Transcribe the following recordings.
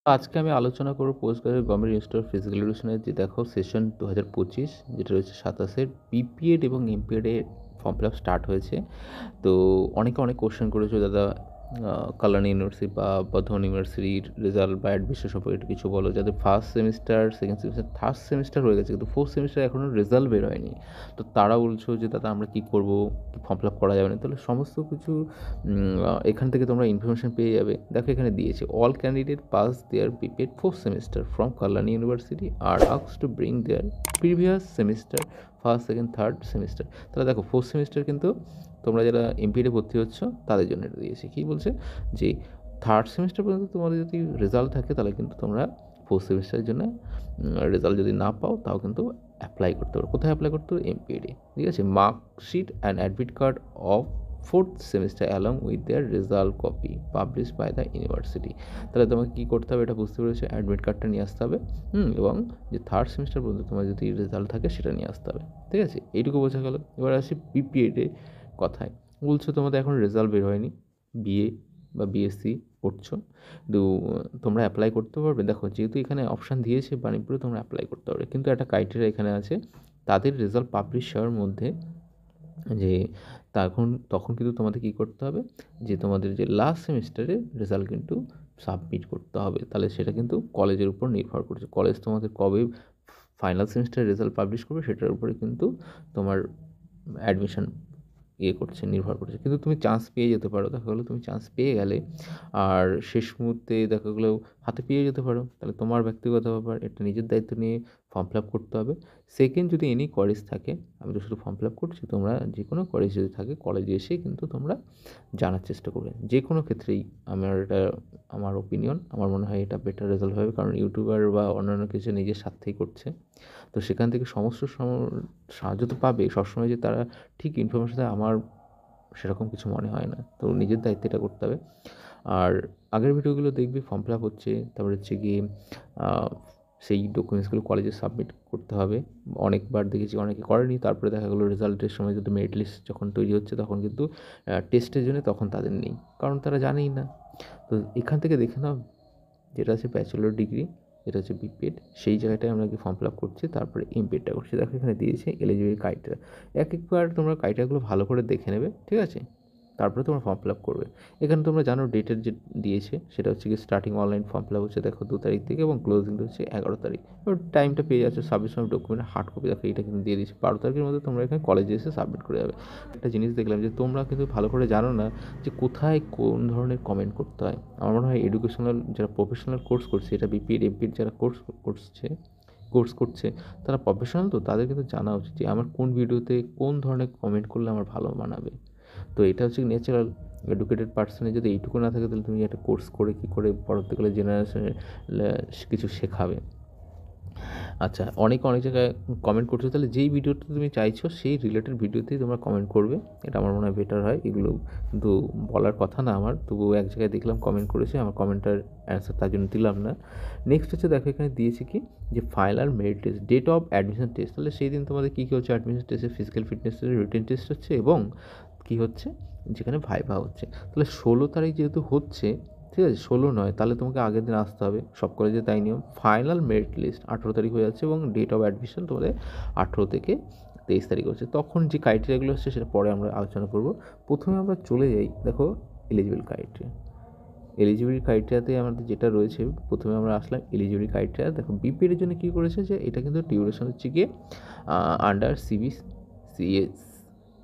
আজকে আমি আলোচনা করব post graduate government institute of physical এডুকেশনের যে দেখো সেশন 2025 যেটা রয়েছে 27-এর বিপিএড এবং এমপিএড এর ফর্ম ফিল আপ স্টার্ট হয়েছে। তো অনেকে অনেক কোশ্চেন করেছো দাদা, কল্যাণী ইউনিভার্সিটি বা বর্ধমান ইউনিভার্সিটির রেজাল্ট বা অ্যাডমিশন সম্পর্কে একটু কিছু বলো। যাদের first semester, second semester, third semester হয়ে গেছে কিন্তু ফোর্থ সেমিস্টার এখনও রেজাল্ট বের হয়নি। তো তারা বলছো যে দাদা আমরা কী করবো, ফর্ম ফিল আপ করা যাবে না? তাহলে সমস্ত কিছু এখান থেকে তোমরা ইনফরমেশন পেয়ে যাবে। দেখো এখানে দিয়েছে all candidate pass their BPEd fourth semester from Kalyani university are asked to bring their previous semester first second third semester. তাহলে দেখো ফোর্থ সেমিস্টার কিন্তু তোমরা যারা এমপিএডে ভর্তি হচ্ছ তাদের জন্য এটা দিয়েছে। কী বলছে যে থার্ড সেমিস্টার পর্যন্ত তোমাদের যদি রেজাল্ট থাকে তাহলে কিন্তু তোমরা ফোর্থ সেমিস্টারের জন্য রেজাল্ট যদি না পাও তাও কিন্তু অ্যাপ্লাই করতে পারো। কোথায় অ্যাপ্লাই করতে হবে? এমপিএডে। ঠিক আছে, marksheet and admit card of fourth semester along with their result copy publish by the university. তাহলে তোমাকে কী করতে হবে এটা বুঝতে পেরেছো, অ্যাডমিট কার্ডটা নিয়ে আসতে হবে এবং যে থার্ড সেমিস্টার পর্যন্ত তোমার যদি রেজাল্ট থাকে সেটা নিয়ে আসতে হবে। ঠিক আছে, এইটুকু বোঝা গেল। এবার আসি বিপিএডে কথায়। বলছো তোমাদের এখন রেজাল্ট বের হয়নি, বিএ বা বিএসসি পড়ছো, কিন্তু তোমরা অ্যাপ্লাই করতে পারবে। দেখো যেহেতু এখানে অপশান দিয়েছে বাণীপুরে তোমরা অ্যাপ্লাই করতে পারবে, কিন্তু একটা ক্রাইটেরিয়া এখানে আছে, তাদের রেজাল্ট পাবলিশ হওয়ার মধ্যে যে তখন কিন্তু তোমাদের কী করতে হবে, যে তোমাদের যে লাস্ট সেমিস্টারের রেজাল্ট কিন্তু সাবমিট করতে হবে। তাহলে সেটা কিন্তু কলেজের উপর নির্ভর করছে, কলেজ তোমাদের কবে ফাইনাল সেমিস্টারের রেজাল্ট পাবলিশ করবে সেটার উপরে কিন্তু তোমার অ্যাডমিশন করছে, নির্ভর করছে। কিন্তু তুমি চান্স পেয়ে যেতে পারো। দেখা গেলো তুমি চান্স পেয়ে গেলে আর শেষ মুহূর্তে দেখা গেলেও হাতে পেয়ে যেতে পারো, তাহলে তোমার ব্যক্তিগত ব্যাপার, এটা নিজের দায়িত্ব নিয়ে ফর্ম ফিল আপ করতে হবে। সেকেন্ড, যদি এনি কোয়ারিজ থাকে, আমি তো শুধু ফর্ম ফিল আপ করছি, তোমরা যে কোনো কোয়ারিজ যদি থাকে কলেজে এসে কিন্তু তোমরা জানার চেষ্টা করবে। যে কোনো ক্ষেত্রেই আমার ওপিনিয়ন, আমার মনে হয় এটা বেটার রেজাল্ট হবে, কারণ ইউটিউবার বা অন্যান্য কিছু নিজের স্বার্থেই করছে। তো সেখান থেকে সমস্ত সাহায্য তো পাবে, সবসময় যে তারা ঠিক ইনফরমেশন দেয় আমার সেরকম কিছু মনে হয় না। তো নিজের দায়িত্বে এটা করতে হবে। আর আগের ভিডিওগুলো দেখবি ফর্ম ফিল আপ হচ্ছে, তারপরে হচ্ছে গিয়ে সেই ডকুমেন্টসগুলো কলেজে সাবমিট করতে হবে। অনেকবার দেখেছি অনেকে করেনি, তারপরে দেখা গেলো রেজাল্টের সময় যদি মেরিট লিস্ট যখন তৈরি হচ্ছে তখন কিন্তু টেস্টের জন্য তখন তাদের নেই, কারণ তারা জানেই না। তো এখান থেকে দেখে নাও, যেটা আছে ব্যাচেলর ডিগ্রি, যেটা হচ্ছে বিপিএড, সেই জায়গাটায় আমরা কি ফর্ম ফিল আপ করছি, তারপরে এমপিএডটা করছি। দেখো এখানে দিয়েছে এলিজিবিলিটি ক্রাইটেরিয়া। একবার তোমরা ক্রাইটেরিয়াগুলো ভালো করে দেখে নেবে, ঠিক আছে, তারপরে তোমরা ফর্ম ফিল আপ করবে। এখানে তোমরা জানো ডেটের যে দিয়েছে সেটা হচ্ছে কি starting online form fill up হচ্ছে দেখো 2 তারিখ থেকে এবং ক্লোজিং হচ্ছে 11 তারিখ। এবার টাইমটা পেয়ে যাচ্ছে, submission of document hard copy দেখো এটা কিন্তু দিয়ে দিয়েছে 12 তারিখের মধ্যে তোমরা এখানে কলেজে এসে সাবমিট করে যাবে। একটা জিনিস দেখলাম যে তোমরা কিন্তু ভালো করে জানো না যে কোথায় কোন ধরনের কমেন্ট করতে হয়। আমার মনে হয় এডুকেশনাল যারা প্রফেশনাল কোর্স করছে, এটা বিপিএড এমপিএড যারা কোর্স করছে তারা প্রফেশনাল, তো তাদের কিন্তু জানা উচিত যে আমার কোন ভিডিওতে কোন ধরনের কমেন্ট করলে আমার ভালো মানাবে। তো এটা হচ্ছে ন্যাচারাল। এডুকেটেড পার্সনের যদি এইটুকু না থাকে তাহলে তুমি একটা কোর্স করে কী করে পরবর্তীকালে জেনারেশনে কিছু শেখাবে। আচ্ছা, অনেকে অনেক জায়গায় কমেন্ট করছো, তাহলে যেই ভিডিওটা তুমি চাইছো সেই রিলেটেড ভিডিওতেই তোমরা কমেন্ট করবে, এটা আমার মনে হয় বেটার হয়। এগুলো কিন্তু বলার কথা না আমার, তবুও এক জায়গায় দেখলাম কমেন্ট করেছে, আমার কমেন্টটার অ্যান্সার তার জন্য দিলাম না। নেক্সট হচ্ছে দেখো এখানে দিয়েছে কি যে final merit test, date of admission test. তাহলে সেই দিন তোমাদের কী কী হচ্ছে, অ্যাডমিশন টেস্টে physical fitness test, written test হচ্ছে এবং কী হচ্ছে, যেখানে ভাইভা হচ্ছে। তাহলে 16 তারিখ যেহেতু হচ্ছে, ঠিক আছে, 16 নয়, তাহলে তোমাকে আগের দিন আসতে হবে, সব কলেজে তাই নিয়ম। ফাইনাল মেরিট লিস্ট 18 তারিখ হয়ে যাচ্ছে এবং ডেট অফ অ্যাডমিশন তোমাদের 18 থেকে 23 তারিখ হচ্ছে। তখন যে ক্রাইটেরিয়াগুলো হচ্ছে সেটা পরে আমরা আলোচনা করব। প্রথমে আমরা চলে যাই, দেখো এলিজিবিলিটি ক্রাইটেরিয়াতে আমাদের যেটা রয়েছে, প্রথমে আমরা আসলাম এলিজিবিলিটি ক্রাইটেরিয়া। দেখো বিপিএডের জন্য কী করেছে যে এটা কিন্তু ডিউরেশন হচ্ছে গিয়ে আন্ডার সিবিসিএস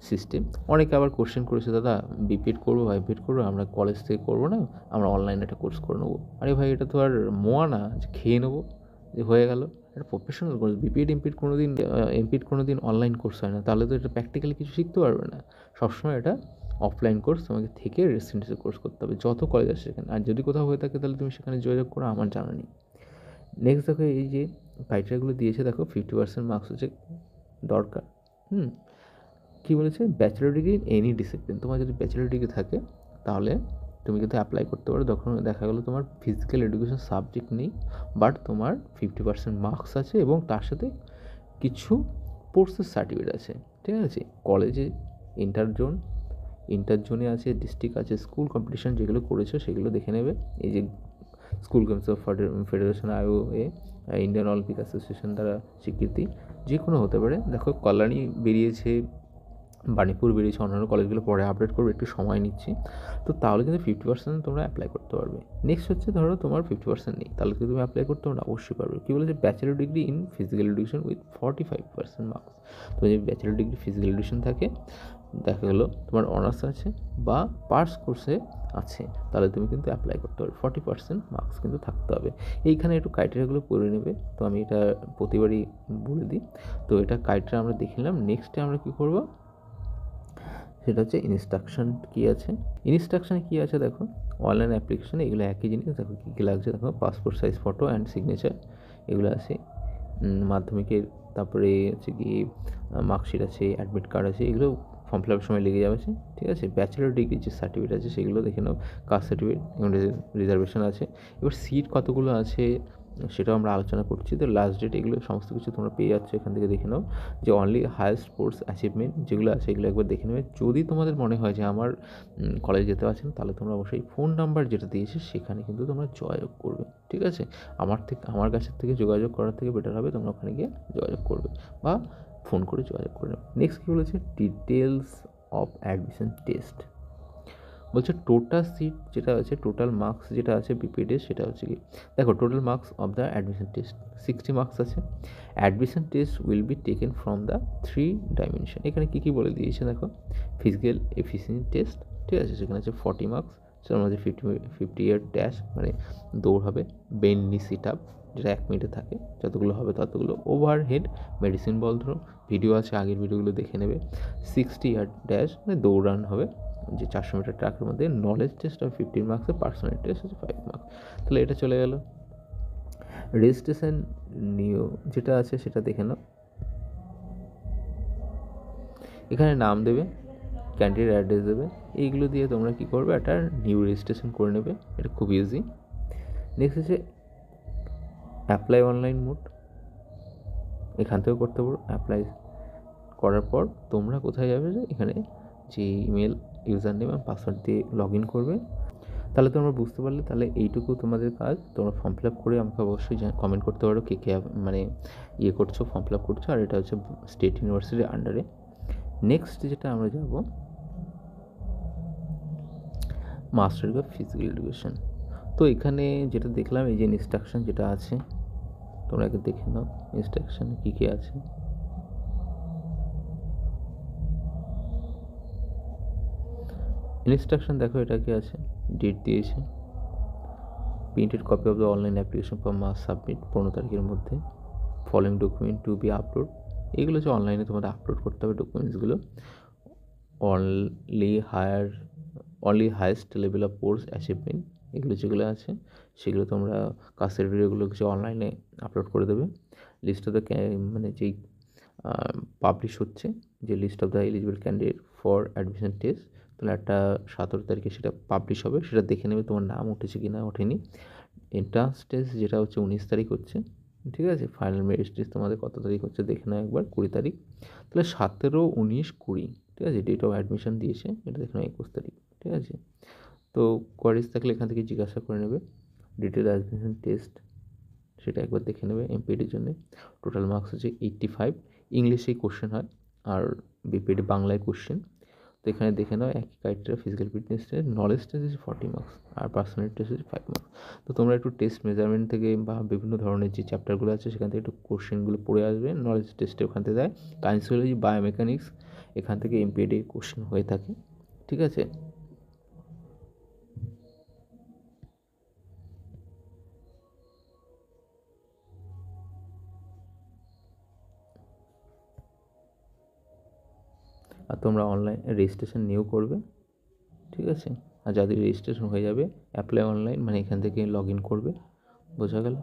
সিস্টেম। অনেকে আবার কোশ্চেন করেছে, দাদা বিপিএড করবো বা এমপিএড করবো, আমরা কলেজ থেকে করবো না, আমরা অনলাইনে একটা কোর্স করে নেবো। আরে ভাই, এটা তো আর মোয়া না যে খেয়ে নেবো যে হয়ে গেল। এটা প্রফেশনাল কোর্স। বিপিএড এমপিএড কোনো দিন অনলাইন কোর্স হয় না, তাহলে তো এটা প্র্যাকটিক্যালি কিছু শিখতে পারবে না। সবসময় এটা অফলাইন কোর্স, তোমাকে থেকে রেসিডেন্সিয়াল কোর্স করতে হবে যত কলেজ আছে সেখানে। আর যদি কোথাও হয়ে থাকে তাহলে তুমি সেখানে যোগাযোগ করো, আমার জানা নেই। নেক্সট দেখো এই যে ক্রাইটেরিয়াগুলো দিয়েছে, দেখো 50% মার্কস হচ্ছে দরকার। কী বলেছে, bachelor degree in any discipline. তোমার যদি ব্যাচেলর ডিগ্রি থাকে তাহলে তুমি কিন্তু অ্যাপ্লাই করতে পারো। তখন দেখা গেলো তোমার ফিজিক্যাল এডুকেশন সাবজেক্ট নেই, বাট তোমার 50% মার্কস আছে এবং তার সাথে কিছু কোর্সের সার্টিফিকেট আছে। ঠিক আছে, কলেজে ইন্টার জোনে আছে, ডিস্ট্রিক্ট আছে, স্কুল কম্পিটিশান যেগুলো করেছো সেগুলো দেখে নেবে। এই যে school games of federation IOA, Indian Olympic association দ্বারা স্বীকৃতি, যে কোনো হতে পারে। দেখো কল্যাণী বেরিয়েছে, বাণীপুর বেরিয়েছে, অন্যান্য কলেজগুলো পরে আপডেট করবে, একটু সময় নিচ্ছি। তো তাহলে কিন্তু 50% তোমরা অ্যাপ্লাই করতে পারবে। নেক্সট হচ্ছে ধরো তোমার 50% নেই, তাহলে কিন্তু তুমি অ্যাপ্লাই করতে পারবে, অবশ্যই পারবে। কী বলেছে, bachelor degree in physical education with 45% marks. তো যদি ব্যাচেলর ডিগ্রি ফিজিক্যাল এডুকেশন থাকে, দেখা গেলো তোমার অনার্স আছে বা পার্স কোর্সে আছে, তাহলে তুমি কিন্তু অ্যাপ্লাই করতে পারবে। 40% মার্কস কিন্তু থাকতে হবে। এইখানে একটু ক্রাইটেরিয়াগুলো পড়ে নেবে, তো আমি এটা প্রতিবারই বলে দিই। তো এটা ক্রাইটেরিয়া আমরা দেখে নিলাম। নেক্সটে আমরা কী করবো, সেটা হচ্ছে ইনস্ট্রাকশন কী আছে। ইনস্ট্রাকশানে কী আছে দেখো, অনলাইন অ্যাপ্লিকেশন, এগুলো একই জিনিস। দেখো কী কী লাগছে, দেখো passport size photo and signature, এগুলো আছে। মাধ্যমিকের, তারপরে হচ্ছে কি মার্কশিট আছে, অ্যাডমিট কার্ড আছে, এগুলো ফর্ম ফিল আপের সময় লেগে যাবে, ঠিক আছে। ব্যাচেলর ডিগ্রির যে সার্টিফিকেট আছে সেগুলো দেখে নাও, কাস্ট সার্টিফিকেট এবং রিজার্ভেশন আছে। এবার সিট কতগুলো আছে সেটাও আমরা আলোচনা করছি। তো লাস্ট ডেট, এগুলো সমস্ত কিছু তোমরা পেয়ে যাচ্ছ, এখান থেকে দেখে নাও। যে অনলি হায়েস্ট স্পোর্টস অ্যাচিভমেন্ট যেগুলো আছে এগুলো একবার দেখে নেবে। যদি তোমাদের মনে হয় যে আমার কলেজে যেতে পারছি না, তাহলে তোমরা অবশ্যই ফোন নাম্বার যেটা দিয়েছে সেখানে কিন্তু তোমরা যোগাযোগ করবে, ঠিক আছে। আমার কাছের থেকে যোগাযোগ করার থেকে বেটার হবে তোমরা ওখানে গিয়ে যোগাযোগ করবে বা ফোন করে যোগাযোগ করে নেবে। নেক্সট কী বলেছে, ডিটেলস অফ অ্যাডমিশন টেস্ট। বলছে টোটাল সিট যেটা আছে, টোটাল মার্কস যেটা আছে বিপিএড, সেটা হচ্ছে কি, দেখো total marks of the admission test 60 marks আছে। Admission test will be taken from the 3 dimension. এখানে কী কী বলে দিয়েছে দেখো, ফিজিক্যাল এফিসিয়েন্সি টেস্ট, ঠিক আছে, সেখানে আছে 40 মার্কস, সেটার মধ্যে 50 ইয়ার ড্যাশ মানে দৌড় হবে, বেন্ড নি সিট আপ যেটা 1 মিনিটে থাকে, যতগুলো হবে ততগুলো, ওভারহেড মেডিসিন বল ধরো, ভিডিও আছে, আগের ভিডিওগুলো দেখে নেবে। 60 ইয়ার ড্যাশ মানে দৌড়ান হবে, যে 400 মিটার ট্র্যাকের মধ্যে। নলেজ টেস্ট হবে 15 মার্কসের, পার্সোনালিটি টেস্ট হচ্ছে 5 মার্কস। তাহলে এটা চলে গেল। রেজিস্ট্রেশন নিউ যেটা আছে সেটা দেখে নাও, এখানে নাম দেবে, ক্যান্ডিডেট অ্যাড্রেস দেবে, এইগুলো দিয়ে তোমরা কী করবে, একটা নিউ রেজিস্ট্রেশন করে নেবে, এটা খুব ইজি। নেক্সট হচ্ছে অ্যাপ্লাই অনলাইন মোড, এখান থেকেও করতে পারো। অ্যাপ্লাই করার পর তোমরা কোথায় যাবে, যে এখানে যে ইমেল ইউজার নেম আর পাসওয়ার্ড দিয়ে লগ ইন করবে। তাহলে তোমরা বুঝতে পারলে, তাহলে এইটুকু তোমাদের কাজ। তোমরা ফর্ম ফিল আপ করে আমাকে অবশ্যই কমেন্ট করতে পারো কে কে মানে করছো, ফর্ম ফিল আপ করছো। আর এটা হচ্ছে স্টেট ইউনিভার্সিটির আন্ডারে। নেক্সট যেটা আমরা যাব, মাস্টার অফ ফিজিক্যাল এডুকেশন। তো এখানে যেটা দেখলাম, এই যে ইনস্ট্রাকশন যেটা আছে, তোমরা আগে দেখে নাও ইনস্ট্রাকশন কী কী আছে। ইনস্ট্রাকশন দেখো এটা কি আছে, ডেট দিয়েছে, printed copy of the online application for must submit 15 তারিখের মধ্যে, following document to be upload, এগুলো হচ্ছে অনলাইনে তোমাদের আপলোড করতে হবে ডকুমেন্টসগুলো। Only highest level of course achievement, এগুলো যেগুলো আছে সেগুলো তোমরা কাস্ট সার্টিফিকেটগুলো কিছু অনলাইনে আপলোড করে দেবে। লিস্ট অফ দ্য মানে যেই পাবলিশ হচ্ছে, যে list of the eligible candidate for admission test, তাহলে একটা 17 তারিখে সেটা পাবলিশ হবে, সেটা দেখে নেবে তোমার নাম উঠেছে কি না ওঠেনি। এন্ট্রান্স টেস্ট যেটা হচ্ছে 19 তারিখ হচ্ছে, ঠিক আছে। ফাইনাল মেরিট টেস্ট তোমাদের কত তারিখ হচ্ছে দেখে নাও একবার, 20 তারিখ। তাহলে 17, 19, 20, ঠিক আছে। ডেট অফ অ্যাডমিশন দিয়েছে, এটা দেখে নাও 21 তারিখ, ঠিক আছে। তো কোয়ারিজ থাকলে এখান থেকে জিজ্ঞাসা করে নেবে। ডিটেল অ্যাডমিশন টেস্ট সেটা একবার দেখে নেবে এমপিএডের জন্য। টোটাল মার্কস হচ্ছে 85, ইংলিশেই কোশ্চেন হয় আর বিপিএড বাংলায় কোশ্চেন। তো এখানে দেখে নাও একই criteria, physical fitness test, knowledge test হচ্ছে 40 মার্কস আর পার্সোনালিটি টেস্ট হচ্ছে 5 মার্কস। তো তোমরা একটু টেস্ট মেজারমেন্ট থেকে বা বিভিন্ন ধরনের যে চ্যাপ্টারগুলো আছে সেখান থেকে একটু কোশ্চেনগুলো পড়ে আসবে। নলেজ টেস্টে ওখান থেকে দেয়, কাইন্সিওলজি, বায়োমেকানিক্স, এখান থেকে এমপিএডে কোশ্চেন হয়ে থাকে, ঠিক আছে। আর তোমরা অনলাইন রেজিস্ট্রেশন নিয়েও করবে, ঠিক আছে। আর যাদের রেজিস্ট্রেশন হয়ে যাবে, অ্যাপ্লাই অনলাইন মানে এখান থেকে লগ ইন করবে, বোঝা গেল।